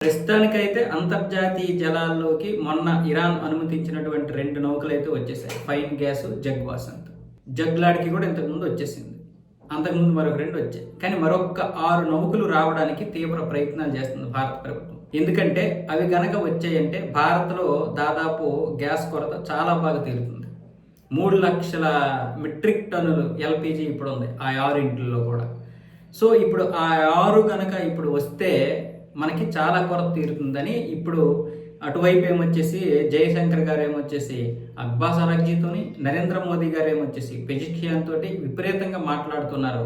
ప్రస్తుతానికైతే అంతర్జాతీయ జలాల్లోకి మొన్న ఇరాన్ అనుమతించినటువంటి 2 నౌకలైతే వచ్చేసాయి. Pine Gas, Jag Vasant. జగ్లాడికి కూడా ఇంతకుముందు వచ్చేసింది. అంతకుముందు మరొక 2 వచ్చాయి. కానీ మరొక 6 నౌకలు రావడానికి తీవ్ర ప్రయత్నాలు చేస్తుంది భారత ప్రభుత్వం. ఎందుకంటే అవి గనక వచ్చాయంటే భారత్లో దాదాపు గ్యాస్ కొరత చాలా బాగా తీరుతుంది. 3 లక్షల మెట్రిక్ టన్నులు ఎల్పిజి ఇప్పుడు ఉంది ఆ 6 ఇంట్లో కూడా. సో ఇప్పుడు ఆ 6 గనక ఇప్పుడు వస్తే మనకి చాలా కొరత తీరుతుందని ఇప్పుడు అటువైపు ఏమొచ్చేసి జయశంకర్ గారు ఏమొచ్చేసి అబ్బాస్ అరాగ్జీతోని, నరేంద్ర మోదీ గారు ఏమొచ్చేసి పెజిష్కియాన్ తోటి విపరీతంగా మాట్లాడుతున్నారు.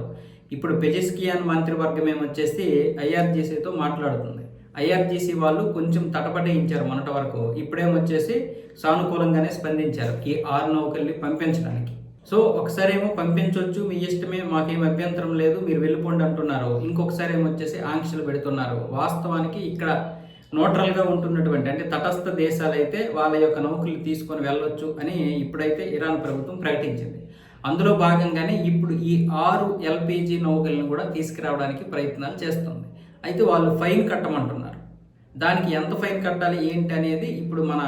ఇప్పుడు పెజిష్కియాన్ మంత్రివర్గం ఏమొచ్చేసి ఐఆర్జీసీతో మాట్లాడుతుంది. ఐఆర్జీసీ వాళ్ళు కొంచెం తటపటాయించారు మొన్నటి వరకు. ఇప్పుడేమొచ్చేసి సానుకూలంగానే స్పందించారు ఈ 6 నౌకల్ని పంపించడానికి. సో ఒకసారి ఏమో పంపించవచ్చు, మీ ఇష్టమే, మాకేం అభ్యంతరం లేదు, మీరు వెళ్ళిపోండి అంటున్నారు. ఇంకొకసారి ఏమొచ్చేసి ఆంక్షలు పెడుతున్నారు. వాస్తవానికి ఇక్కడ న్యూట్రల్గా ఉంటున్నటువంటి అంటే తటస్థ దేశాలైతే వాళ్ళ యొక్క నౌకలు తీసుకొని వెళ్ళొచ్చు అని ఇప్పుడైతే ఇరాన్ ప్రభుత్వం ప్రకటించింది. అందులో భాగంగానే ఇప్పుడు ఈ 6 ఎల్పిజి నౌకలను కూడా తీసుకురావడానికి ప్రయత్నాలు చేస్తుంది. అయితే వాళ్ళు ఫైన్ కట్టమంటున్నారు. దానికి ఎంత ఫైన్ కట్టాలి ఏంటి అనేది ఇప్పుడు మన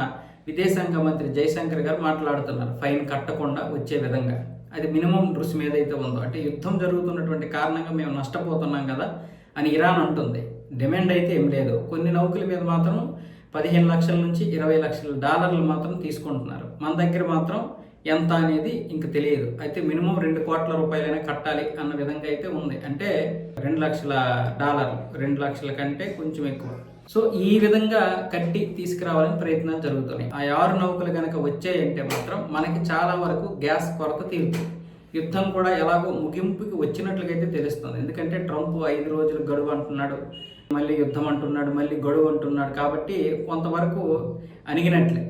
విదేశాంగ మంత్రి జయశంకర్ గారు మాట్లాడుతున్నారు. ఫైన్ కట్టకుండా వచ్చే విధంగా అది మినిమం రుసుము ఏదైతే ఉందో, అంటే యుద్ధం జరుగుతున్నటువంటి కారణంగా మేము నష్టపోతున్నాం కదా అని ఇరాన్ అంటుంది. డిమాండ్ అయితే ఏం లేదు. కొన్ని నౌకల మీద మాత్రం 15 లక్షల నుంచి 20 లక్షల డాలర్లు మాత్రం తీసుకుంటున్నారు. మన దగ్గర మాత్రం ఎంత అనేది ఇంక తెలియదు. అయితే మినిమం 2 కోట్ల రూపాయలైనా కట్టాలి అన్న విధంగా అయితే ఉంది. అంటే 2 లక్షల డాలర్లు, 2 లక్షల కంటే కొంచెం ఎక్కువ. సో ఈ విధంగా కట్టి తీసుకురావాలని ప్రయత్నాలు జరుగుతున్నాయి. ఆ 6 నౌకలు కనుక వచ్చాయంటే మాత్రం మనకి చాలా వరకు గ్యాస్ కొరత తీరుతుంది. యుద్ధం కూడా ఎలాగో ముగింపుకి వచ్చినట్లుగైతే తెలుస్తుంది. ఎందుకంటే ట్రంప్ 5 రోజులు గడువు అంటున్నాడు, మళ్ళీ యుద్ధం అంటున్నాడు, మళ్ళీ గడువు అంటున్నాడు. కాబట్టి కొంతవరకు అణిగినట్లే.